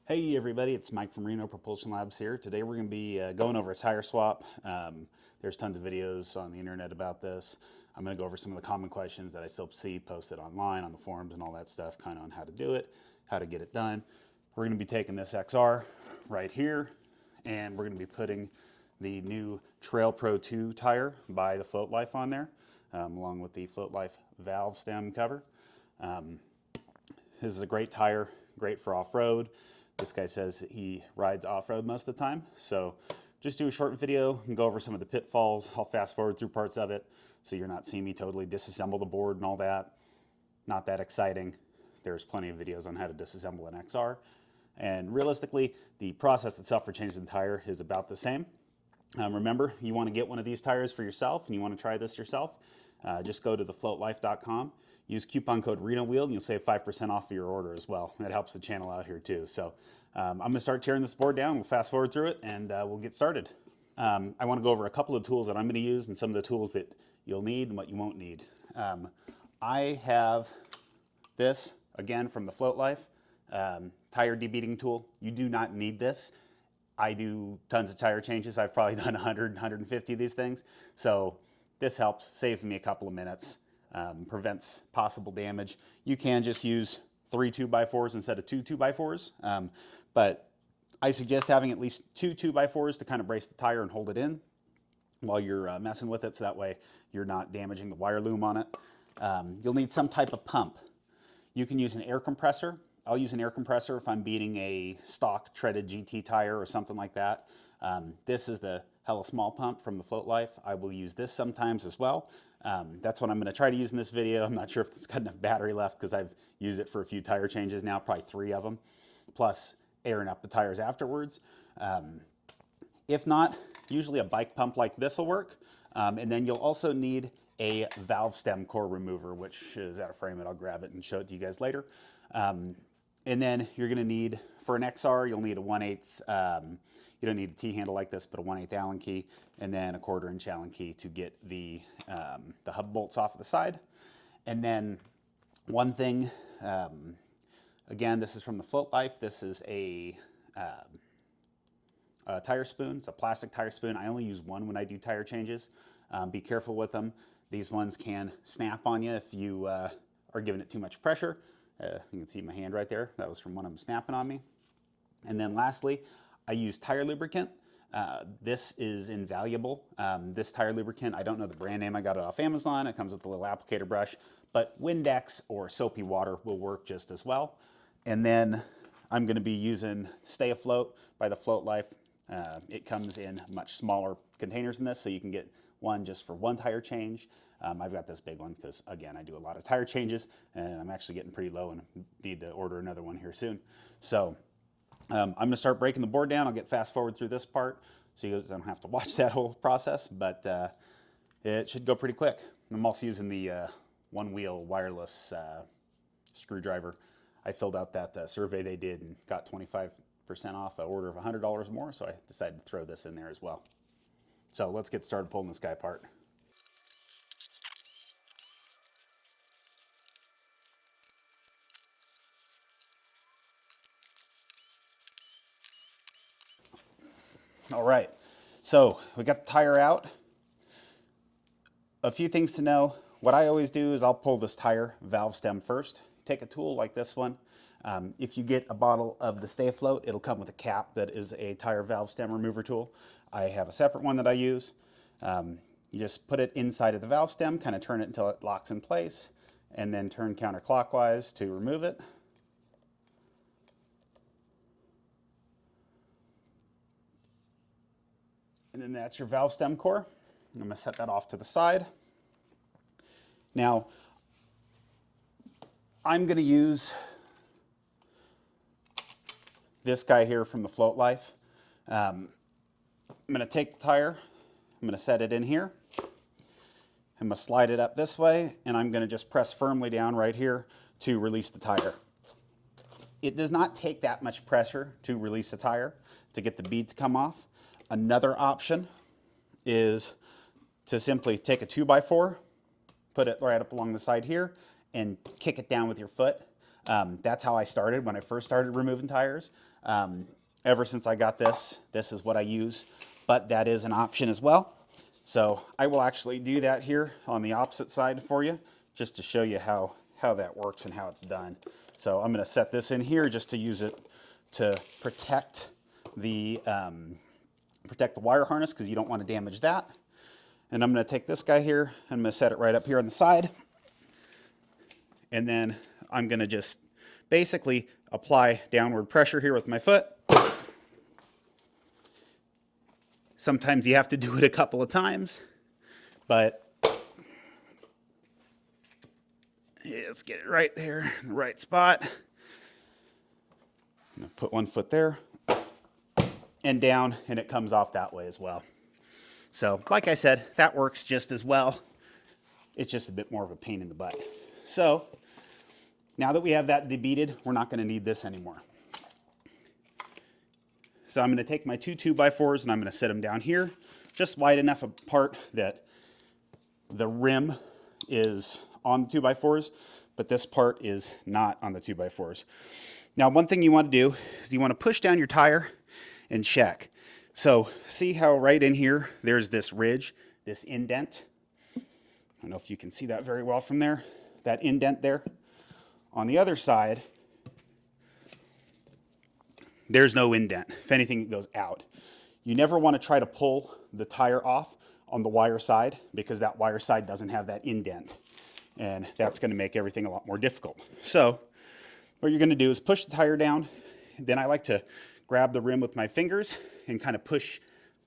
Hey everybody, it's Mike from Reno Propulsion Labs here. Today we're going to be going over a tire swap. There's tons of videos on the internet about this. I'm going to go over some of the common questions that I still see posted online on the forums and all that stuff, kind of on how to do it, how to get it done. We're going to be taking this XR right here, and we're going to be putting the new Trail Pro 2 tire by the Float Life on there, along with the Float Life valve stem cover. This is a great tire, great for off-road. This guy says he rides off-road most of the time, so just do a short video and go over some of the pitfalls. I'll fast forward through parts of it so you're not seeing me totally disassemble the board and all that. Not that exciting. There's plenty of videos on how to disassemble an XR. And realistically, the process itself for changing the tire is about the same. Remember, you want to get one of these tires for yourself and you want to try this yourself, just go to thefloatlife.com. Use coupon code Onewheel and you'll save 5% off of your order as well. That helps the channel out here too. So I'm going to start tearing this board down. We'll fast forward through it and we'll get started. I want to go over a couple of tools that I'm going to use and some of the tools that you'll need and what you won't need. I have this, again, from the Float Life, tire debeading tool. You do not need this. I do tons of tire changes. I've probably done 100, 150 of these things. So this helps, saves me a couple of minutes. Prevents possible damage. You can just use 3 2x4s instead of 2 2x4s, but I suggest having at least 2 2x4s to kind of brace the tire and hold it in while you're messing with it, so that way you're not damaging the wire loom on it. You'll need some type of pump. You can use an air compressor. I'll use an air compressor if I'm beating a stock treaded GT tire or something like that. This is the hella small pump from the Float Life. I will use this sometimes as well. That's what I'm going to try to use in this video. I'm not sure if it's got enough battery left because I've used it for a few tire changes now, probably 3 of them, plus airing up the tires afterwards. If not, usually a bike pump like this will work. And then you'll also need a valve stem core remover, which is out of frame, and I'll grab it and show it to you guys later. And then you're going to need, for an XR, you'll need a 1/8, you don't need a T-handle like this, but a 1/8 Allen key, and then a 1/4" Allen key to get the hub bolts off of the side. And then one thing, again, this is from the Float Life. This is a tire spoon. It's a plastic tire spoon. I only use one when I do tire changes. Be careful with them. These ones can snap on you if you are giving it too much pressure. You can see my hand right there. That was from one of them snapping on me. And then lastly, I use tire lubricant. This is invaluable. This tire lubricant, I don't know the brand name. I got it off Amazon. It comes with a little applicator brush, but Windex or soapy water will work just as well. And then I'm going to be using Stay Afloat by the Float Life. It comes in much smaller containers than this, so you can get one just for one tire change. I've got this big one because, again, I do a lot of tire changes, and I'm actually getting pretty low and need to order another one here soon. So I'm going to start breaking the board down. I'll get fast forward through this part so you guys don't have to watch that whole process, but it should go pretty quick. I'm also using the Onewheel wireless screwdriver. I filled out that survey they did and got 25% off an order of $100 more, so I decided to throw this in there as well. So let's get started pulling this guy apart. All right, so we got the tire out. A few things to know. What I always do is I'll pull this tire valve stem first. Take a tool like this one. If you get a bottle of the Stay Afloat, it'll come with a cap that is a tire valve stem remover tool. I have a separate one that I use. You just put it inside of the valve stem, kind of turn it until it locks in place, and then turn counterclockwise to remove it. And then that's your valve stem core. I'm going to set that off to the side. Now, I'm going to use this guy here from the Float Life. I'm going to take the tire, I'm going to set it in here. I'm going to slide it up this way, and I'm going to just press firmly down right here to release the tire. It does not take that much pressure to release the tire to get the bead to come off. Another option is to simply take a 2x4, put it right up along the side here, and kick it down with your foot. That's how I started when I first started removing tires. Ever since I got this, this is what I use, but that is an option as well. So I will actually do that here on the opposite side for you, just to show you how that works and how it's done. So I'm going to set this in here just to use it to protect the wire harness, because you don't want to damage that. And I'm going to take this guy here, and I'm going to set it right up here on the side. And then I'm going to just basically apply downward pressure here with my foot. Sometimes you have to do it a couple of times, but yeah, let's get it right there in the right spot. I'm going to put one foot there and down, and it comes off that way as well. So like I said, that works just as well. It's just a bit more of a pain in the butt. So now that we have that debeaded, we're not going to need this anymore. So I'm going to take my two 2x4s and I'm going to set them down here, just wide enough apart that the rim is on the 2x4s, but this part is not on the 2x4s. Now, one thing you want to do is you want to push down your tire and check. So see how right in here, there's this ridge, this indent. I don't know if you can see that very well from there, that indent there. On the other side, there's no indent. If anything, it goes out. You never want to try to pull the tire off on the wire side, because that wire side doesn't have that indent. And that's going to make everything a lot more difficult. So what you're going to do is push the tire down. Then I like to grab the rim with my fingers and kind of push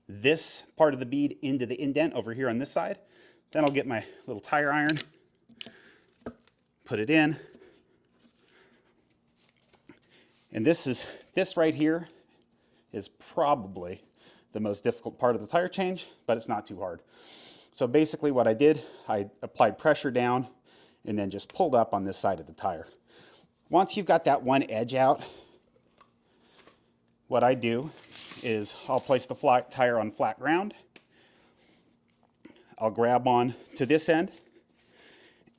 this part of the bead into the indent over here on this side. Then I'll get my little tire iron, put it in. And this right here is probably the most difficult part of the tire change, but it's not too hard. So basically what I did, I applied pressure down and then just pulled up on this side of the tire. Once you've got that one edge out, what I do is I'll place the tire on flat ground. I'll grab on to this end,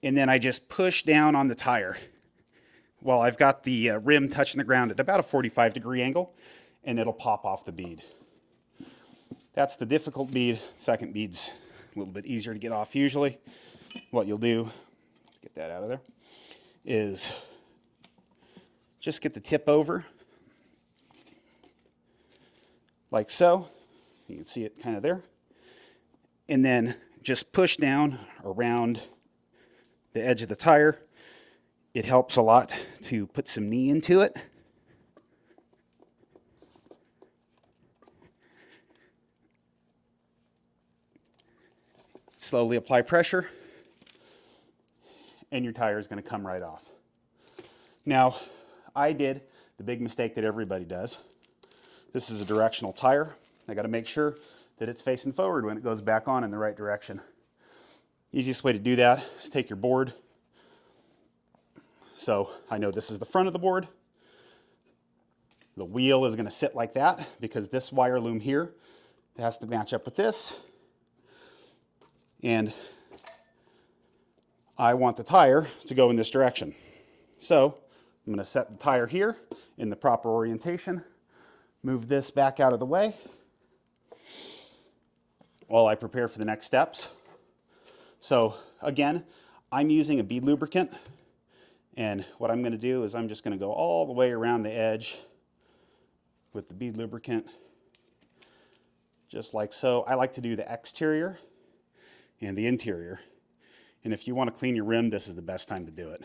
and then I just push down on the tire while I've got the rim touching the ground at about a 45-degree angle, and it'll pop off the bead. That's the difficult bead. Second bead's a little bit easier to get off usually. What you'll do, let's get that out of there, is just get the tip over, like so. You can see it kind of there. And then just push down around the edge of the tire. It helps a lot to put some knee into it. Slowly apply pressure, and your tire is going to come right off. Now, I did the big mistake that everybody does. This is a directional tire. I got to make sure that it's facing forward when it goes back on in the right direction. Easiest way to do that is take your board. So I know this is the front of the board. The wheel is going to sit like that because this wire loom here has to match up with this. And I want the tire to go in this direction. So I'm going to set the tire here in the proper orientation, move this back out of the way while I prepare for the next steps. So again, I'm using a bead lubricant, and what I'm going to do is I'm just going to go all the way around the edge with the bead lubricant, just like so. I like to do the exterior and the interior, and if you want to clean your rim, this is the best time to do it.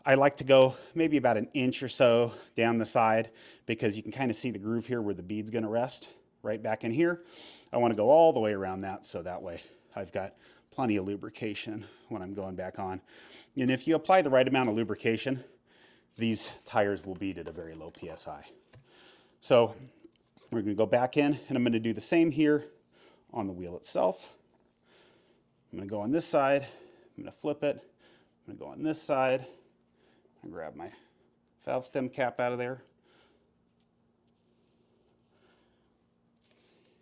I like to go maybe about an inch or so down the side, because you can kind of see the groove here where the bead's going to rest right back in here. I want to go all the way around that, so that way I've got plenty of lubrication when I'm going back on. And if you apply the right amount of lubrication, these tires will bead at a very low PSI. So we're going to go back in, and I'm going to do the same here on the wheel itself. I'm going to go on this side, I'm going to flip it, I'm going to go on this side, and grab my valve stem cap out of there.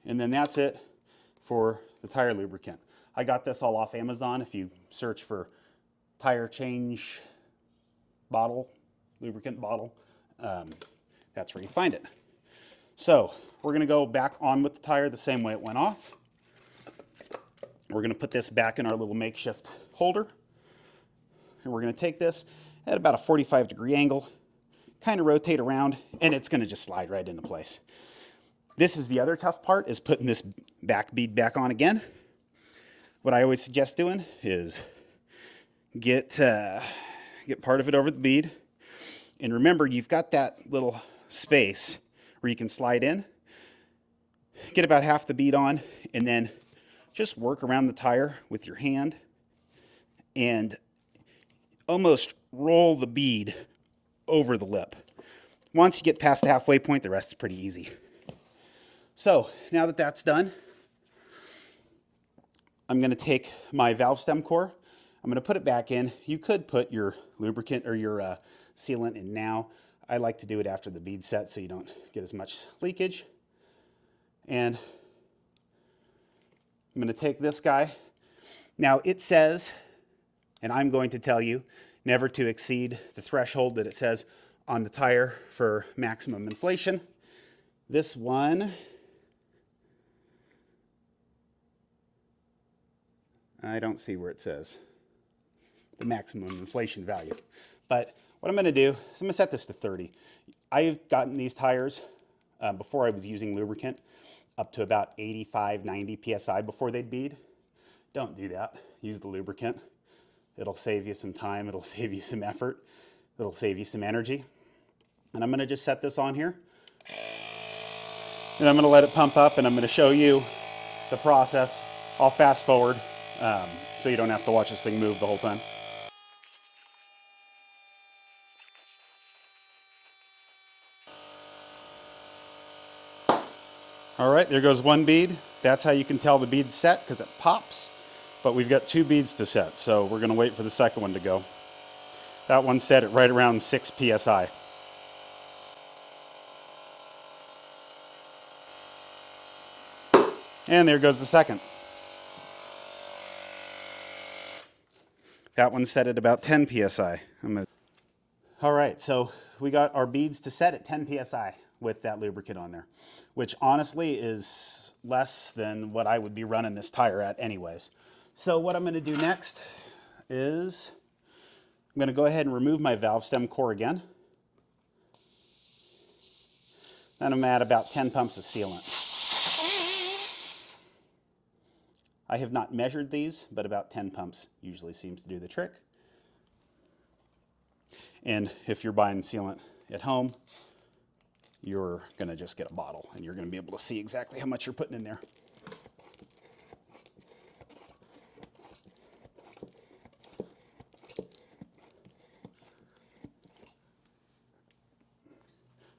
And then that's it for the tire lubricant. I got this all off Amazon. If you search for tire change bottle, lubricant bottle, that's where you find it. So we're going to go back on with the tire the same way it went off. We're going to put this back in our little makeshift holder. And we're going to take this at about a 45-degree angle, kind of rotate around, and it's going to just slide right into place. This is the other tough part, is putting this back bead back on again. What I always suggest doing is get part of it over the bead. And remember, you've got that little space where you can slide in. Get about half the bead on, and then just work around the tire with your hand and almost roll the bead over the lip. Once you get past the halfway point, the rest is pretty easy. So now that that's done, I'm going to take my valve stem core. I'm going to put it back in. You could put your lubricant or your sealant in now. I like to do it after the bead set so you don't get as much leakage. And I'm going to take this guy. Now it says, and I'm going to tell you, never to exceed the threshold that it says on the tire for maximum inflation. This one, I don't see where it says the maximum inflation value. But what I'm going to do is I'm going to set this to 30. I've gotten these tires before I was using lubricant up to about 85, 90 PSI before they'd bead. Don't do that. Use the lubricant. It'll save you some time. It'll save you some effort. It'll save you some energy. And I'm going to just set this on here. And I'm going to let it pump up, and I'm going to show you the process. I'll fast forward so you don't have to watch this thing move the whole time. All right, there goes one bead. That's how you can tell the bead's set, because it pops. But we've got 2 beads to set, so we're going to wait for the second one to go. That one's set at right around 6 PSI. And there goes the second. That one's set at about 10 PSI. All right, so we got our beads to set at 10 PSI with that lubricant on there, which honestly is less than what I would be running this tire at anyways. So what I'm going to do next is I'm going to go ahead and remove my valve stem core again. And I'm at about 10 pumps of sealant. I have not measured these, but about 10 pumps usually seems to do the trick. And if you're buying sealant at home, you're going to just get a bottle, and you're going to be able to see exactly how much you're putting in there.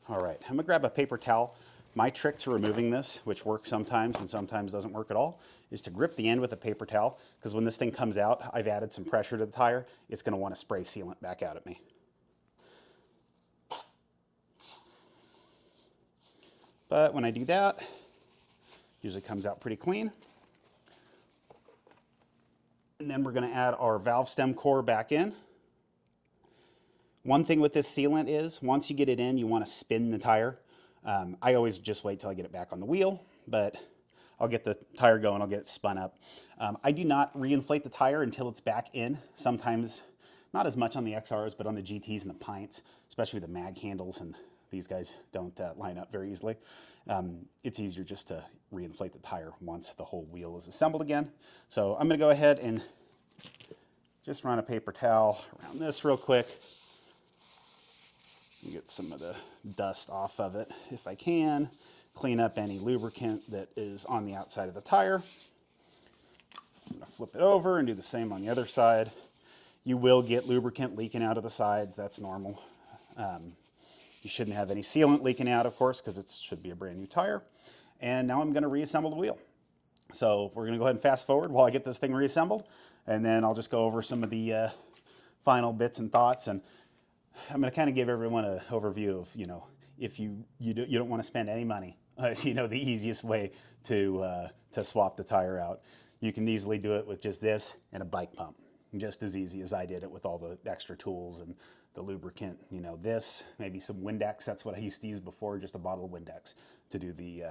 All right, I'm going to grab a paper towel. My trick to removing this, which works sometimes and sometimes doesn't work at all, is to grip the end with a paper towel, because when this thing comes out, I've added some pressure to the tire. It's going to want to spray sealant back out at me. But when I do that, usually comes out pretty clean. And then we're going to add our valve stem core back in. One thing with this sealant is, once you get it in, you want to spin the tire. I always just wait till I get it back on the wheel, but I'll get the tire going, I'll get it spun up. I do not reinflate the tire until it's back in. Sometimes, not as much on the XRs, but on the GTs and the Pints, especially the mag handles, and these guys don't line up very easily. It's easier just to reinflate the tire once the whole wheel is assembled again. So I'm going to go ahead and just run a paper towel around this real quick. Get some of the dust off of it if I can. Clean up any lubricant that is on the outside of the tire. I'm going to flip it over and do the same on the other side. You will get lubricant leaking out of the sides. That's normal. You shouldn't have any sealant leaking out, of course, because it should be a brand new tire. And now I'm going to reassemble the wheel. So we're going to go ahead and fast forward while I get this thing reassembled, and then I'll just go over some of the final bits and thoughts. And I'm going to kind of give everyone an overview of, if you don't want to spend any money, the easiest way to swap the tire out. You can easily do it with just this and a bike pump, just as easy as I did it with all the extra tools and the lubricant, you know, this, maybe some Windex. That's what I used to use before, just a bottle of Windex to do the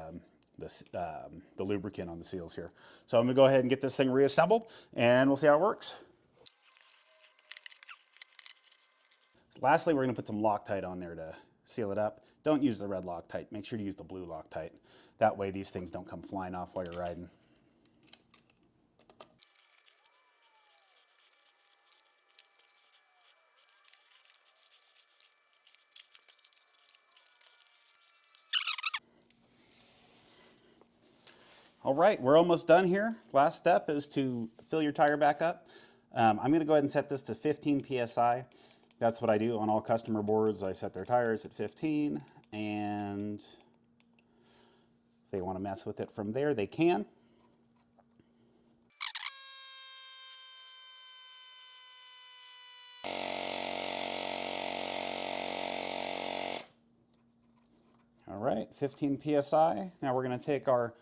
lubricant on the seals here. So I'm gonna go ahead and get this thing reassembled and we'll see how it works. Lastly, we're gonna put some Loctite on there to seal it up. Don't use the red Loctite, make sure to use the blue Loctite. That way these things don't come flying off while you're riding. All right, we're almost done here. Last step is to fill your tire back up. I'm gonna go ahead and set this to 15 PSI. That's what I do on all customer boards. I set their tires at 15, and if they wanna mess with it from there, they can. All right, 15 PSI. Now we're gonna take our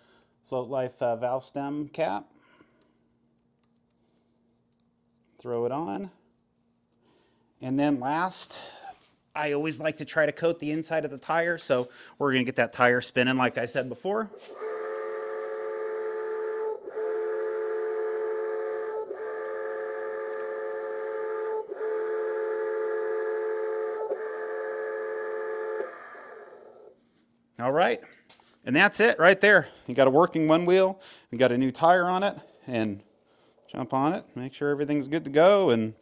Float Life valve stem cap, throw it on, and then last, I always like to try to coat the inside of the tire, so we're gonna get that tire spinning like I said before. All right, and that's it right there. You got a working Onewheel, you got a new tire on it, and jump on it, make sure everything's good to go, and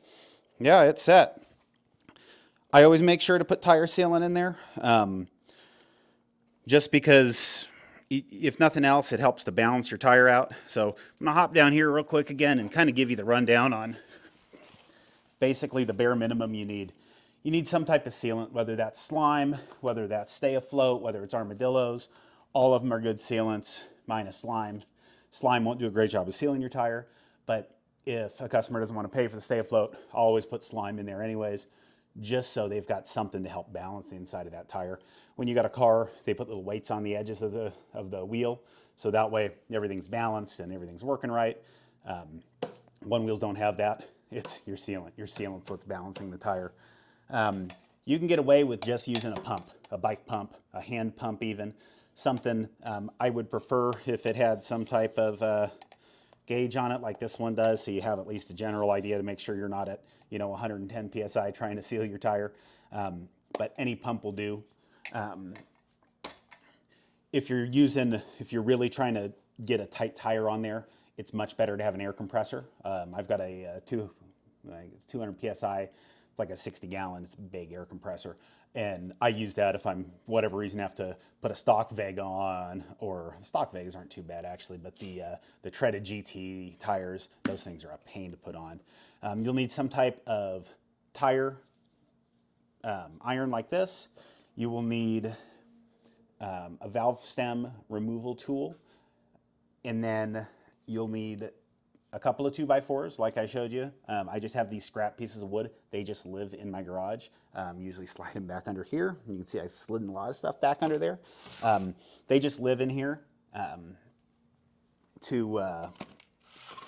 yeah, it's set. I always make sure to put tire sealant in there, just because if nothing else, it helps to balance your tire out. So I'm gonna hop down here real quick again and kind of give you the rundown on basically the bare minimum you need. You need some type of sealant, whether that's slime, whether that's stay afloat, whether it's armadillos. All of them are good sealants, minus slime. Slime won't do a great job of sealing your tire, but if a customer doesn't want to pay for the stay afloat, I'll always put slime in there anyways, just so they've got something to help balance the inside of that tire. When you got a car, they put little weights on the edges of the wheel, so that way everything's balanced and everything's working right. Onewheels don't have that. It's your sealant. Your sealant's what's balancing the tire. You can get away with just using a pump, a bike pump, a hand pump even, something. I would prefer if it had some type of gauge on it like this one does, so you have at least a general idea to make sure you're not at 110 PSI trying to seal your tire. But any pump will do. If you're really trying to get a tight tire on there, it's much better to have an air compressor. I've got it's 200 PSI. It's like a 60-gallon, it's a big air compressor. And I use that if I'm, whatever reason, have to put a stock veg on, or stock vegs aren't too bad actually, but the treaded GT tires, those things are a pain to put on. You'll need some type of tire iron like this. You will need a valve stem removal tool, and then you'll need a couple of 2x4s like I showed you. I just have these scrap pieces of wood. They just live in my garage. Usually slide them back under here. You can see I've slid a lot of stuff back under there. They just live in here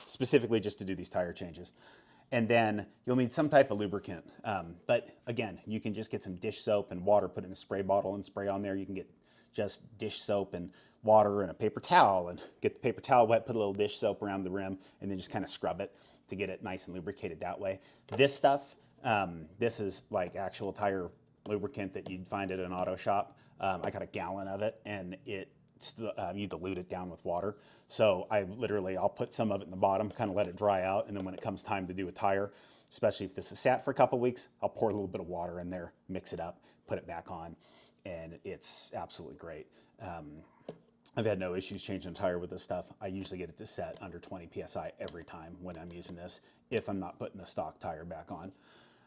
specifically just to do these tire changes. And then you'll need some type of lubricant. But again, you can just get some dish soap and water, put in a spray bottle and spray on there. You can get just dish soap and water and a paper towel, and get the paper towel wet, put a little dish soap around the rim, and then just kind of scrub it to get it nice and lubricated that way. This stuff, this is like actual tire lubricant that you'd find at an auto shop. I got a gallon of it, and you dilute it down with water. So I'll put some of it in the bottom, kind of let it dry out, and then when it comes time to do a tire, especially if this is sat for a couple weeks, I'll pour a little bit of water in there, mix it up, put it back on, and it's absolutely great. I've had no issues changing a tire with this stuff. I usually get it to set under 20 PSI every time when I'm using this, if I'm not putting a stock tire back on.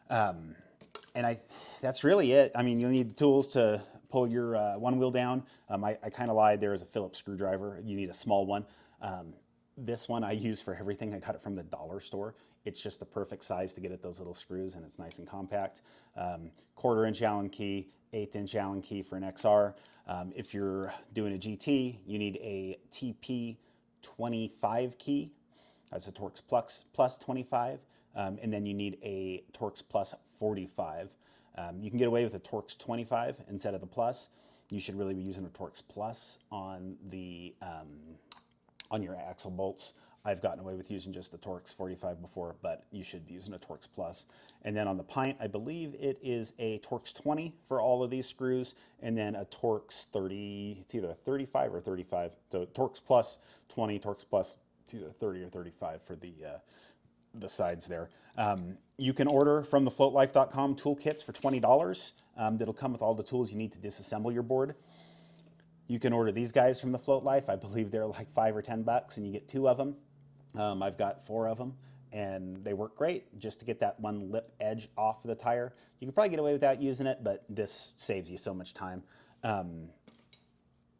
And that's really it. I mean, you'll need the tools to pull your Onewheel down. I kind of lied, there is a Phillips screwdriver. You need a small one. This one I use for everything. I got it from the dollar store. It's just the perfect size to get at those little screws, and it's nice and compact. 1/4-inch Allen key, 1/8-inch Allen key for an XR. If you're doing a GT, you need a TP 25 key. That's a Torx Plus 25. And then you need a Torx Plus 45. You can get away with a Torx 25 instead of the Plus. You should really be using a Torx Plus on your axle bolts. I've gotten away with using just the Torx 45 before, but you should be using a Torx Plus. And then on the pint, I believe it is a Torx 20 for all of these screws, and then a Torx 30, it's either a 35 or 35. So Torx Plus 20, Torx Plus, it's either 30 or 35 for the sides there. You can order from the floatlife.com toolkits for $20. That'll come with all the tools you need to disassemble your board. You can order these guys from the Float Life. I believe they're like $5 or $10 and you get 2 of them. I've got 4 of them and they work great just to get that one lip edge off the tire. You can probably get away without using it, but this saves you so much time.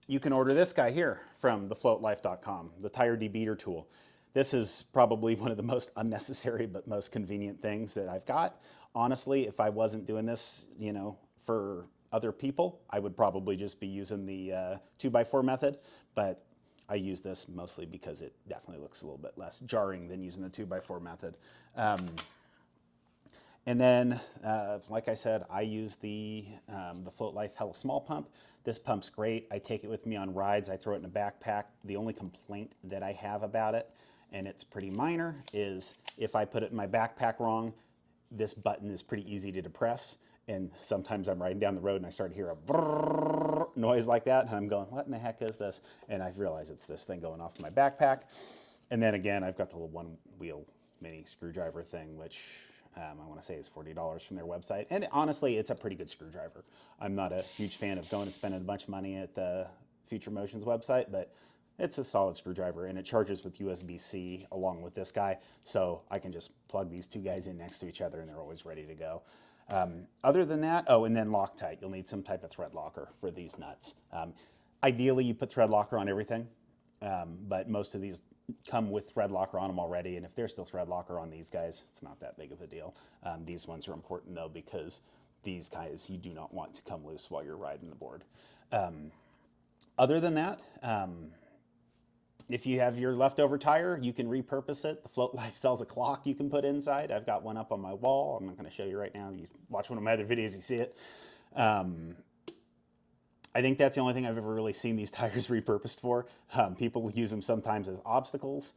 You can order this guy here from thefloatlife.com, the tire debeater tool. This is probably one of the most unnecessary but most convenient things that I've got. Honestly, if I wasn't doing this, you know, for other people, I would probably just be using the 2x4 method, but I use this mostly because it definitely looks a little bit less jarring than using the 2x4 method. And then, like I said, I use the Float Life Hella Small Pump. This pump's great. I take it with me on rides. I throw it in a backpack. The only complaint that I have about it, and it's pretty minor, is if I put it in my backpack wrong, this button is pretty easy to depress. And sometimes I'm riding down the road and I start to hear a brrrr noise like that. And I'm going, what in the heck is this? And I realize it's this thing going off my backpack. And then again, I've got the little Onewheel mini screwdriver thing, which I want to say is $40 from their website. And honestly, it's a pretty good screwdriver. I'm not a huge fan of going and spending a bunch of money at the Future Motion's website, but it's a solid screwdriver and it charges with USB-C along with this guy. So I can just plug these 2 guys in next to each other and they're always ready to go. Other than that, oh, and then Loctite. You'll need some type of thread locker for these nuts. Ideally, you put thread locker on everything, but most of these come with thread locker on them already, and if there's still thread locker on these guys, it's not that big of a deal. These ones are important, though, because these guys you do not want to come loose while you're riding the board. Other than that, if you have your leftover tire, you can repurpose it. The Float Life sells a clock you can put inside. I've got one up on my wall. I'm not going to show you right now. You watch one of my other videos, you see it. I think that's the only thing I've ever really seen these tires repurposed for. People use them sometimes as obstacles.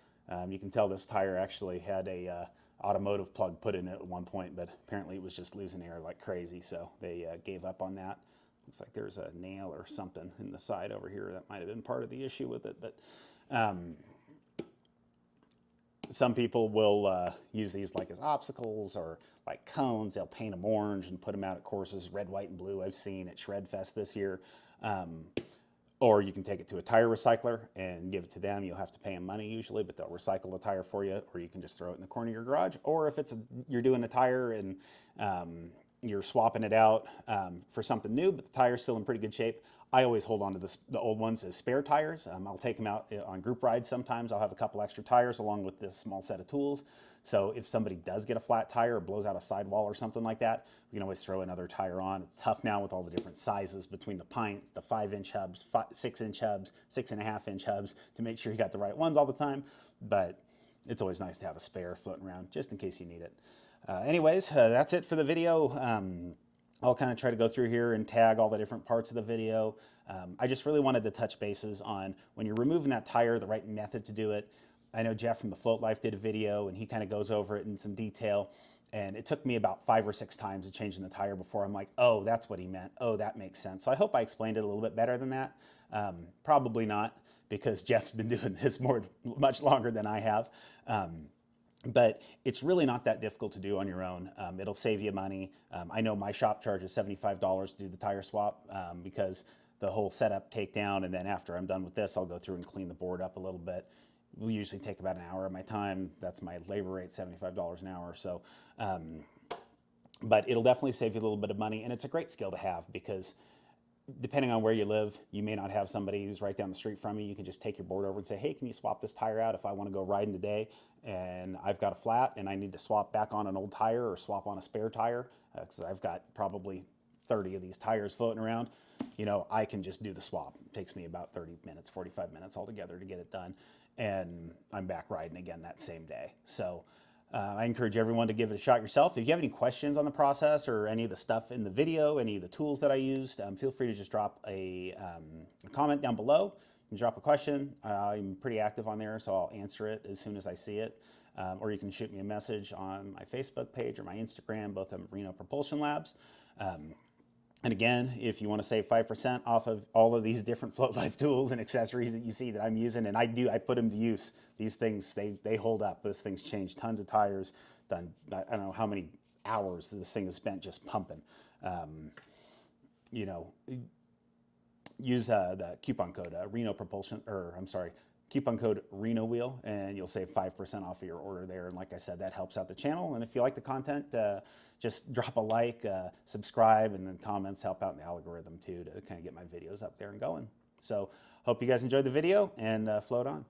You can tell this tire actually had a automotive plug put in it at one point, but apparently it was just losing air like crazy, so they gave up on that. Looks like there's a nail or something in the side over here that might have been part of the issue with it, but some people will use these like as obstacles or like cones. They'll paint them orange and put them out at courses, red, white, and blue. I've seen at Shredfest this year. Or you can take it to a tire recycler and give it to them. You'll have to pay them money usually, but they'll recycle the tire for you, or you can just throw it in the corner of your garage. Or if you're doing a tire and you're swapping it out for something new, but the tire's still in pretty good shape, I always hold on to the old ones as spare tires. I'll take them out on group rides sometimes. I'll have a couple extra tires along with this small set of tools. So if somebody does get a flat tire or blows out a sidewall or something like that, we can always throw another tire on. It's tough now with all the different sizes between the pints, the 5-inch hubs, 6-inch hubs, 6.5-inch hubs to make sure you got the right ones all the time. But it's always nice to have a spare floating around just in case you need it. Anyways, that's it for the video. I'll kind of try to go through here and tag all the different parts of the video. I just really wanted to touch bases on when you're removing that tire, the right method to do it. I know Jeff from the Float Life did a video and he kind of goes over it in some detail. And it took me about 5 or 6 times of changing the tire before I'm like, oh, that's what he meant. Oh, that makes sense. So I hope I explained it a little bit better than that. Probably not, because Jeff's been doing this much longer than I have. But it's really not that difficult to do on your own. It'll save you money. I know my shop charges $75 to do the tire swap because the whole setup, takedown, and then after I'm done with this, I'll go through and clean the board up a little bit. We usually take about an hour of my time. That's my labor rate, $75 an hour. So, but it'll definitely save you a little bit of money, and it's a great skill to have because depending on where you live, you may not have somebody who's right down the street from you. You can just take your board over and say, hey, can you swap this tire out if I want to go riding today and I've got a flat and I need to swap back on an old tire or swap on a spare tire because I've got probably 30 of these tires floating around. You know, I can just do the swap. It takes me about 30 minutes, 45 minutes altogether to get it done. And I'm back riding again that same day. So I encourage everyone to give it a shot yourself. If you have any questions on the process or any of the stuff in the video, any of the tools that I used, feel free to just drop a comment down below. You can drop a question. I'm pretty active on there, so I'll answer it as soon as I see it. Or you can shoot me a message on my Facebook page or my Instagram, both of Reno Propulsion Labs. And again, if you want to save 5% off of all of these different float life tools and accessories that you see that I'm using, and I put them to use. These things, they hold up. This thing's changed tons of tires, done, I don't know how many hours this thing has spent just pumping. You know, use the coupon code Reno Propulsion, or I'm sorry, coupon code Onewheel, and you'll save 5% off of your order there. And like I said, that helps out the channel. And if you like the content, just drop a like, subscribe, and then comments help out in the algorithm too to kind of get my videos up there and going. So hope you guys enjoyed the video, and float on.